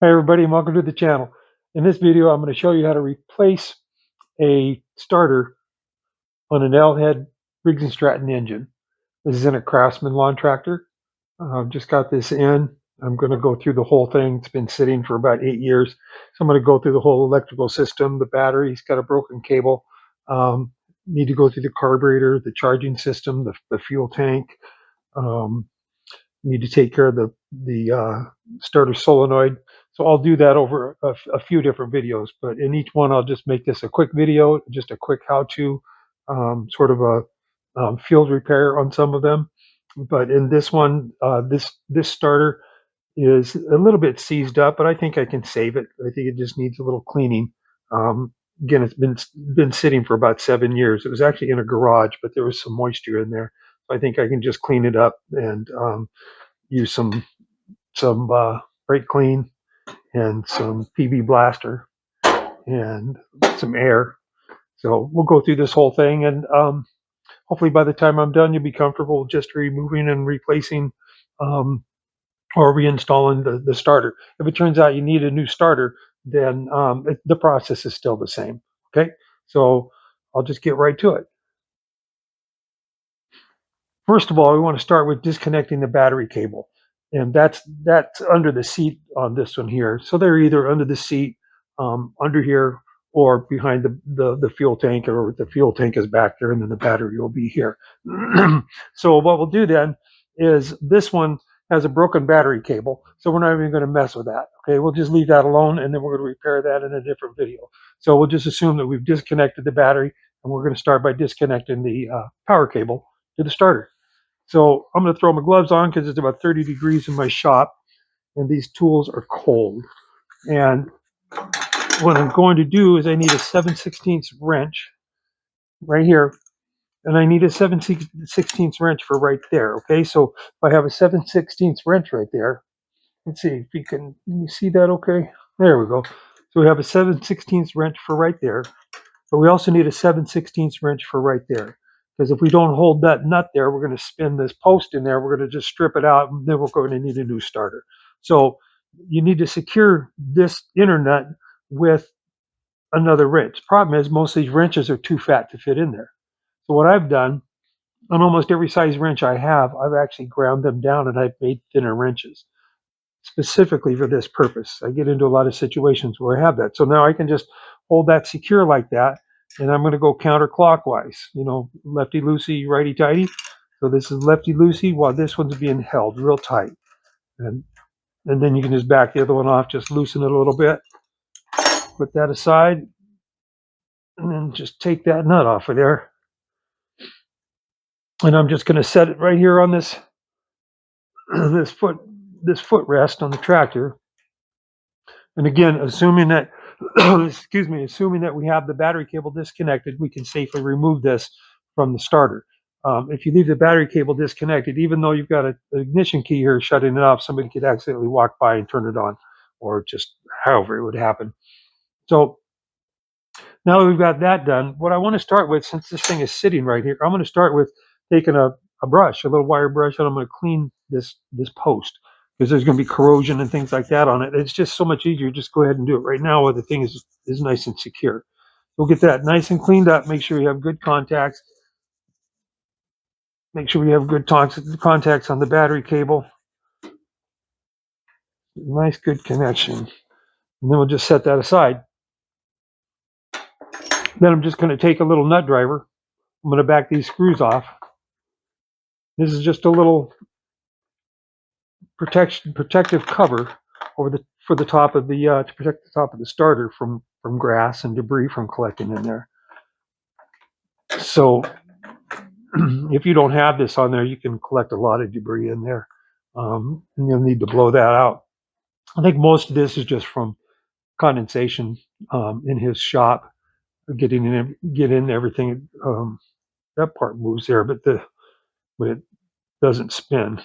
Hi everybody and welcome to the channel. In this video I'm going to show you how to replace a starter on an L-head Briggs and Stratton engine. This is in a Craftsman lawn tractor. I've just got this in. I'm going to go through the whole thing. It's been sitting for about 8 years. So I'm going to go through the whole electrical system. The battery's got a broken cable. Need to go through the carburetor, the charging system, the fuel tank. Um, Need to take care of the starter solenoid. So I'll do that over a few different videos, but in each one I'll just make this a quick video, just a quick how-to, sort of a field repair on some of them. But in this one, this starter is a little bit seized up, but I think I can save it. I think it just needs a little cleaning. Again, it's been sitting for about 7 years. It was actually in a garage, but there was some moisture in there. So I think I can just clean it up and use some brake clean and some PB blaster and some air. So we'll go through this whole thing, and hopefully by the time I'm done, you'll be comfortable just removing and replacing or reinstalling the starter. If it turns out you need a new starter, then the process is still the same. Okay, so I'll just get right to it. First of all, we want to start with disconnecting the battery cable, and that's under the seat on this one here. So they're either under the seat, under here, or behind the fuel tank, or the fuel tank is back there, and then the battery will be here. So what we'll do then is this one has a broken battery cable, so we're not even going to mess with that. Okay, we'll just leave that alone, and then we're going to repair that in a different video. So we'll just assume that we've disconnected the battery, and we're going to start by disconnecting the power cable to the starter. So I'm going to throw my gloves on because it's about 30 degrees in my shop and these tools are cold. And what I'm going to do is I need a 7/16 wrench right here, and I need a 7/16 wrench for right there. Okay, so if I have a 7/16 wrench right there, let's see if can you see that okay? There we go. So we have a 7/16 wrench for right there, but we also need a 7/16 wrench for right there. Because if we don't hold that nut there, we're going to spin this post in there. We're going to just strip it out, and then we're going to need a new starter. So you need to secure this inner nut with another wrench. Problem is, most of these wrenches are too fat to fit in there. So what I've done, on almost every size wrench I have, I've actually ground them down and I've made thinner wrenches specifically for this purpose. I get into a lot of situations where I have that. So now I can just hold that secure like that, and I'm going to go counterclockwise, lefty loosey, righty tighty. So this is lefty loosey while this one's being held real tight. And then you can just back the other one off, just loosen it a little bit, put that aside, and then just take that nut off of there. And I'm just going to set it right here on this footrest on the tractor. And again, assuming that, assuming that we have the battery cable disconnected, we can safely remove this from the starter. If you leave the battery cable disconnected, even though you've got an ignition key here shutting it off, somebody could accidentally walk by and turn it on, or just however it would happen. So now that we've got that done, what I want to start with, since this thing is sitting right here, I'm going to start with taking a brush, a little wire brush, and I'm going to clean this post, because there's going to be corrosion and things like that on it. It's just so much easier. Just go ahead and do it right now while the thing is nice and secure. We'll get that nice and cleaned up. Make sure you have good contacts. Make sure we have good contacts on the battery cable. Nice, good connection. And then we'll just set that aside. Then I'm just going to take a little nut driver. I'm going to back these screws off. This is just a little protective cover over for the top of the to protect the top of the starter from grass and debris from collecting in there. So if you don't have this on there, you can collect a lot of debris in there, and you'll need to blow that out. I think most of this is just from condensation in his shop, getting in everything. That part moves there, but it doesn't spin.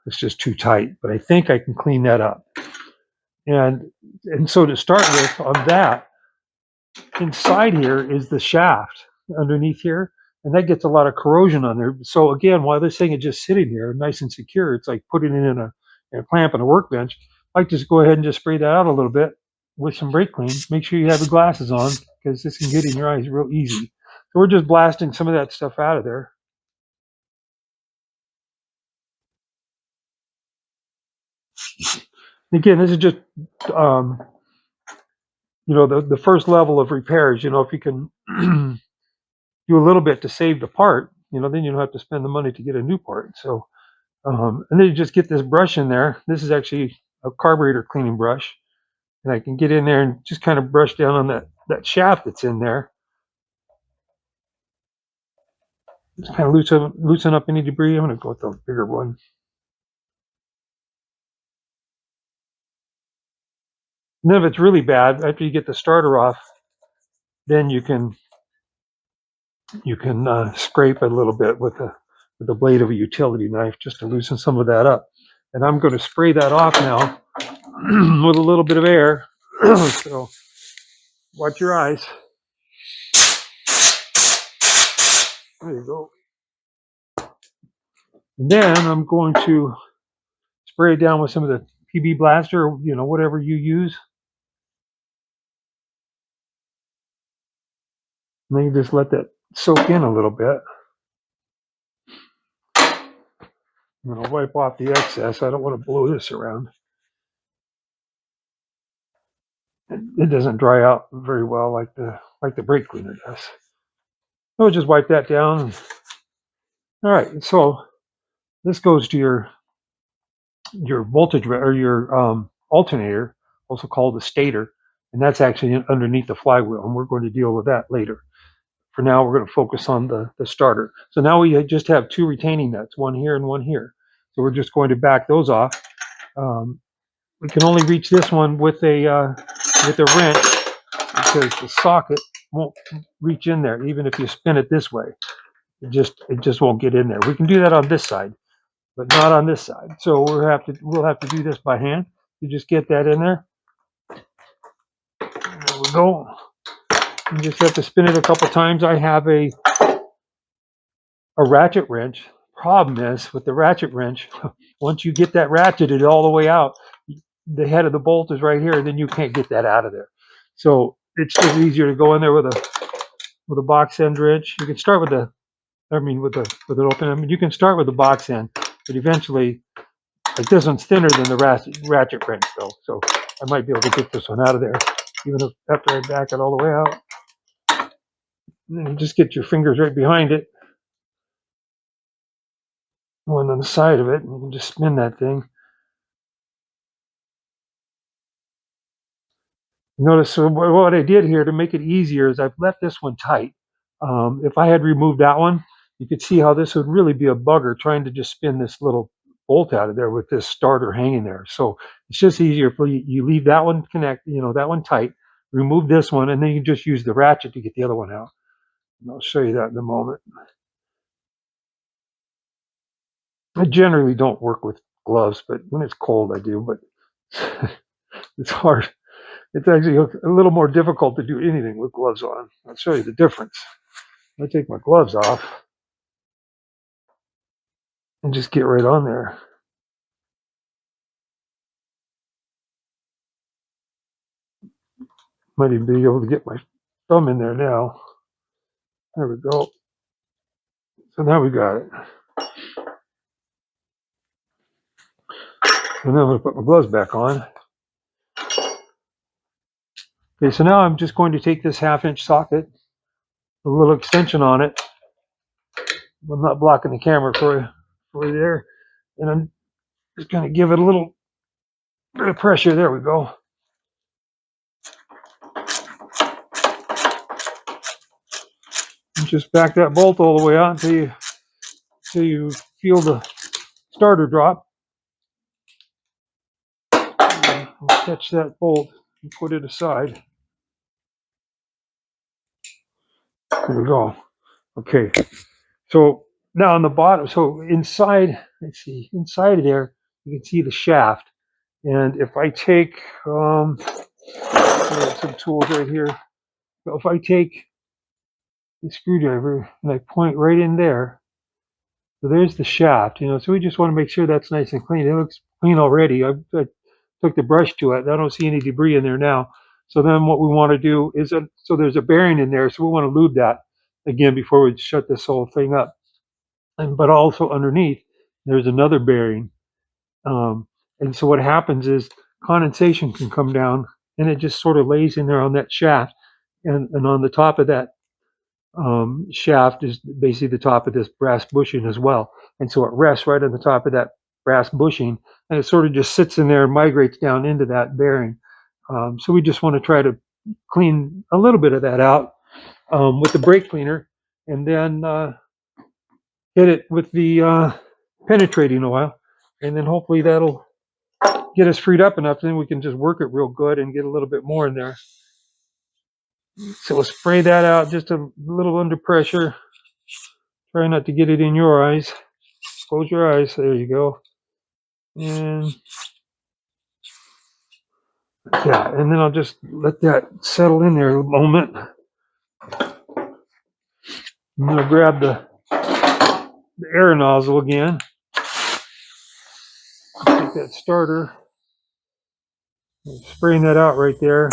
It's just too tight. But I think I can clean that up. And so to start with, on that, inside here is the shaft underneath here, and that gets a lot of corrosion on there. So again, while this thing is just sitting here nice and secure, it's like putting it in a clamp and a workbench. I like to just go ahead and just spray that out a little bit with some brake clean. Make sure you have your glasses on because this can get in your eyes real easy. So we're just blasting some of that stuff out of there. Again, this is just um, the first level of repairs. If you can do a little bit to save the part, then you don't have to spend the money to get a new part. So and then you just get this brush in there. This is actually a carburetor cleaning brush, and I can get in there and just kind of brush down on that shaft that's in there. Just kind of loosen up any debris. I'm going to go with the bigger one. And then if it's really bad, after you get the starter off, then you can scrape a little bit with the blade of a utility knife just to loosen some of that up. And I'm going to spray that off now with a little bit of air. So watch your eyes. There you go. And then I'm going to spray it down with some of the PB Blaster, whatever you use. And then you just let that soak in a little bit. I'm going to wipe off the excess. I don't want to blow this around. It doesn't dry out very well like the brake cleaner does. So just wipe that down. All right, so this goes to your voltage or your alternator, also called the stator, and that's actually underneath the flywheel, and we're going to deal with that later. For now, we're going to focus on the starter. So now we just have two retaining nuts, one here and one here. So we're just going to back those off. We can only reach this one with a wrench because the socket won't reach in there, even if you spin it this way. It just won't get in there. We can do that on this side, but not on this side. So we'll have to do this by hand. You just get that in there. There we go. You just have to spin it a couple times. I have a ratchet wrench. Problem is with the ratchet wrench, once you get that ratcheted all the way out, the head of the bolt is right here, and then you can't get that out of there. So it's just easier to go in there with a box end wrench. You can start with an open. You can start with the box end, but eventually, like this one's thinner than the ratchet wrench though, so I might be able to get this one out of there, even if after I back it all the way out. And then you just get your fingers right behind it, one on the side of it, and you can just spin that thing. Notice so what I did here to make it easier is I've left this one tight. If I had removed that one, you could see how this would really be a bugger trying to just spin this little bolt out of there with this starter hanging there. So it's just easier if you leave that one that one tight, remove this one, and then you just use the ratchet to get the other one out. And I'll show you that in a moment. I generally don't work with gloves, but when it's cold I do, but it's hard. It's actually a little more difficult to do anything with gloves on. I'll show you the difference. I take my gloves off and just get right on there. Might even be able to get my thumb in there now. There we go. So now we got it. And now I'm going to put my gloves back on. Okay, so now I'm just going to take this 1/2-inch socket, a little extension on it. I'm not blocking the camera for you there. And I'm just going to give it a little bit of pressure. There we go. And just back that bolt all the way out until you feel the starter drop. We'll catch that bolt and put it aside. There we go. Okay. So now on the bottom, so inside, let's see, inside of there, you can see the shaft. And if I take, I have some tools right here. So if I take the screwdriver and I point right in there, so there's the shaft, so we just want to make sure that's nice and clean. It looks clean already. I took the brush to it. I don't see any debris in there now. So then what we want to do is, so there's a bearing in there, so we want to lube that again before we shut this whole thing up. But also underneath, there's another bearing. And so what happens is condensation can come down, and it just sort of lays in there on that shaft. And on the top of that shaft is basically the top of this brass bushing as well. And so it rests right on the top of that brass bushing, and it sort of just sits in there and migrates down into that bearing. So we just want to try to clean a little bit of that out with the brake cleaner, and then hit it with the penetrating oil, and then hopefully that'll get us freed up enough, then we can just work it real good and get a little bit more in there. So we'll spray that out just a little under pressure. Try not to get it in your eyes. Close your eyes. There you go. And yeah, and then I'll just let that settle in there a moment. I'm going to grab the air nozzle again. Take that starter. Spraying that out right there.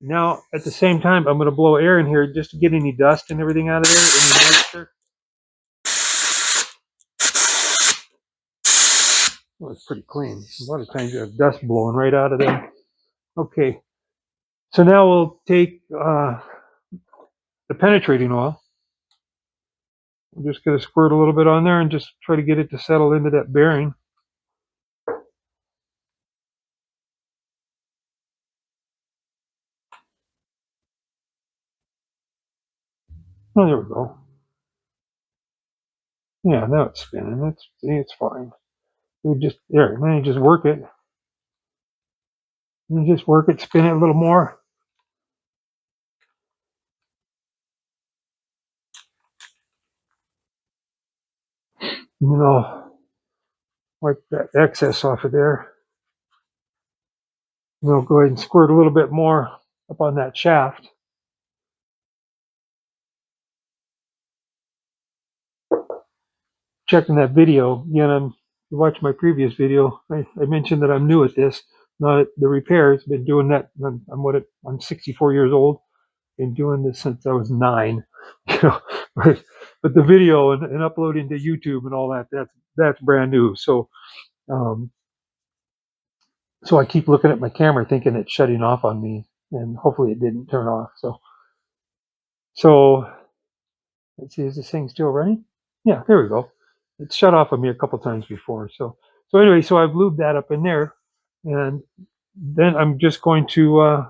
Now, at the same time, I'm going to blow air in here just to get any dust and everything out of there, any moisture. Well, it's pretty clean. A lot of times you have dust blowing right out of there. Okay, so now we'll take the penetrating oil. I'm just going to squirt a little bit on there and just try to get it to settle into that bearing. Oh, there we go. Yeah, now it's spinning. It's fine. We just there. Then you just work it. You just work it, spin it a little more. And then I'll wipe that excess off of there. And I'll go ahead and squirt a little bit more up on that shaft. Checking that video again. You watch my previous video. I mentioned that I'm new at this, not at the repairs. Been doing that. I'm 64 years old. Been doing this since I was 9. You know, but the video and uploading to YouTube and all that's brand new. So I keep looking at my camera thinking it's shutting off on me, and hopefully it didn't turn off. So let's see, is this thing still running? Yeah, there we go. It's shut off on me a couple times before. So anyway, so I've lubed that up in there, and then I'm just going to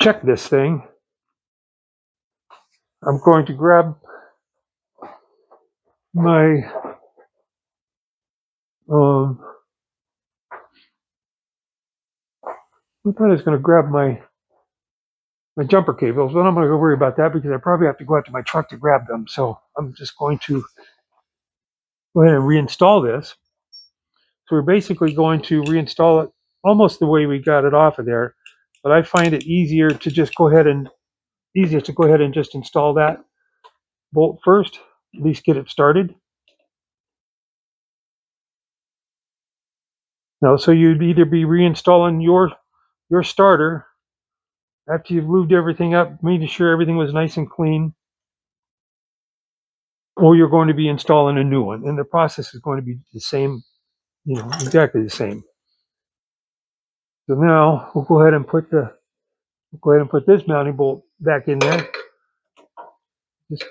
check this thing. I'm going to grab my I thought I was going to grab my jumper cables, but I'm not going to worry about that because I probably have to go out to my truck to grab them. So I'm just going to go ahead and reinstall this. So we're basically going to reinstall it almost the way we got it off of there, but I find it easier to just go ahead and just install that bolt first, at least get it started. Now, so you'd either be reinstalling your starter after you've lubed everything up, making sure everything was nice and clean, or you're going to be installing a new one, and the process is going to be the same, exactly the same. So now we'll go ahead and put this mounting bolt back in there. Just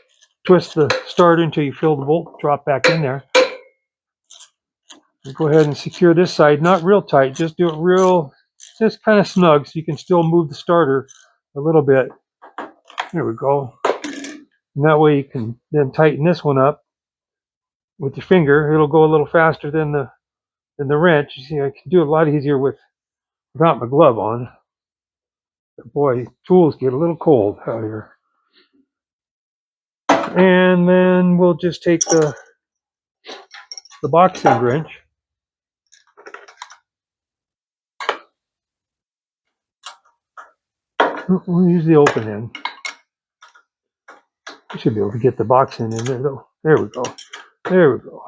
twist the starter until you fill the bolt, drop back in there. We'll go ahead and secure this side, not real tight, just do it just kind of snug so you can still move the starter a little bit. There we go. And that way you can then tighten this one up with your finger. It'll go a little faster than the wrench. You see, I can do it a lot easier without my glove on. But boy, tools get a little cold out here. And then we'll just take the box end wrench. We'll use the open end. I should be able to get the box end in there though. There we go. There we go.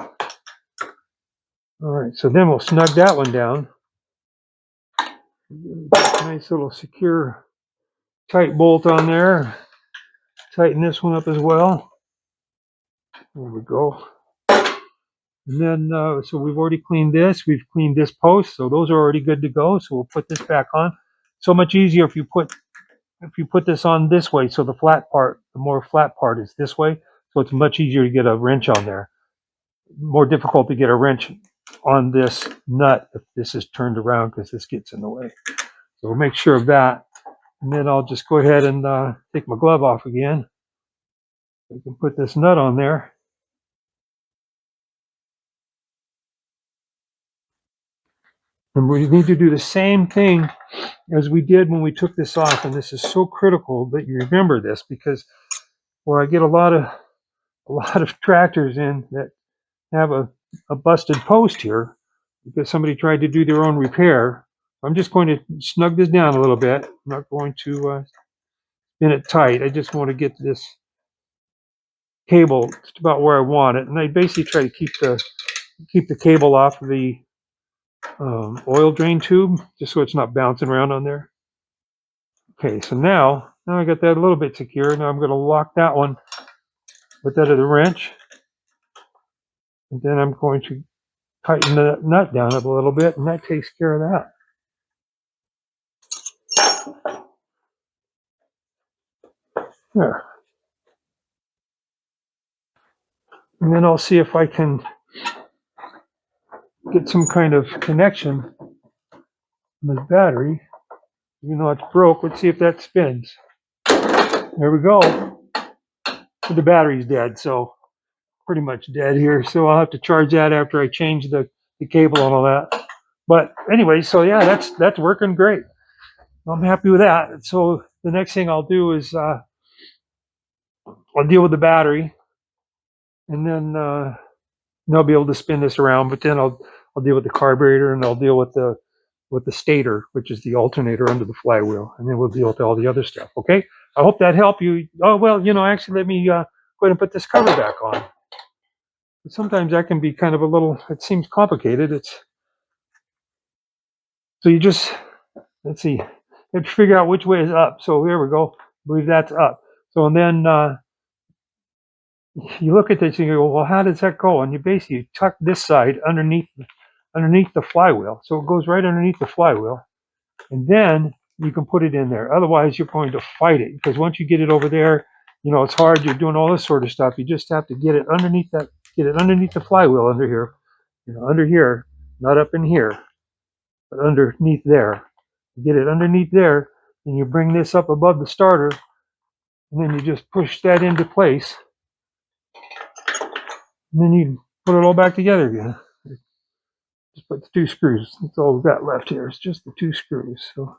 All right, so then we'll snug that one down. Nice little secure, tight bolt on there. Tighten this one up as well. There we go. And then, so we've already cleaned this. We've cleaned this post, so those are already good to go. So we'll put this back on. So much easier if you put this on this way. So the flat part, the more flat part is this way. So it's much easier to get a wrench on there. More difficult to get a wrench on this nut if this is turned around because this gets in the way. So we'll make sure of that. And then I'll just go ahead and take my glove off again. We can put this nut on there. And we need to do the same thing as we did when we took this off. And this is so critical that you remember this, because where I get a lot of tractors in that have a busted post here because somebody tried to do their own repair. I'm just going to snug this down a little bit. I'm not going to spin it tight. I just want to get this cable just about where I want it. And I basically try to keep the cable off of the oil drain tube, just so it's not bouncing around on there. Okay, so now I got that a little bit secure. Now I'm going to lock that one with that other wrench. And then I'm going to tighten the nut down up a little bit, and that takes care of that. There. And then I'll see if I can get some kind of connection on the battery. Even though it's broke, let's see if that spins. There we go. The battery's dead, so pretty much dead here. So I'll have to charge that after I change the cable and all that. But anyway, so yeah, that's working great. I'm happy with that. So the next thing I'll do is I'll deal with the battery, and then I'll be able to spin this around. But then I'll deal with the carburetor, and I'll deal with the stator, which is the alternator under the flywheel, and then we'll deal with all the other stuff. Okay. I hope that helped you. Oh well, actually, let me go ahead and put this cover back on. Sometimes that can be kind of a little. It seems complicated. So you just, let's see, you have to figure out which way is up. So here we go. I believe that's up. So and then you look at this and you go, well, how does that go? And you basically tuck this side underneath the flywheel. So it goes right underneath the flywheel. And then you can put it in there. Otherwise, you're going to fight it, because once you get it over there, it's hard. You're doing all this sort of stuff. You just have to get it underneath the flywheel under here, under here, not up in here, but underneath there. You get it underneath there, and you bring this up above the starter, and then you just push that into place, and then you put it all back together again. Just put the two screws. That's all we've got left here. It's just the two screws. So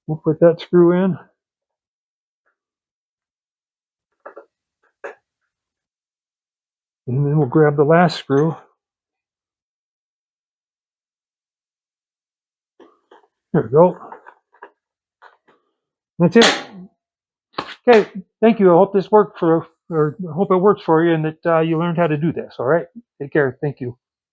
we'll put that screw in. And then we'll grab the last screw. There we go. That's it. Okay, thank you. I hope this worked I hope it works for you, and that you learned how to do this. All right. Take care. Thank you.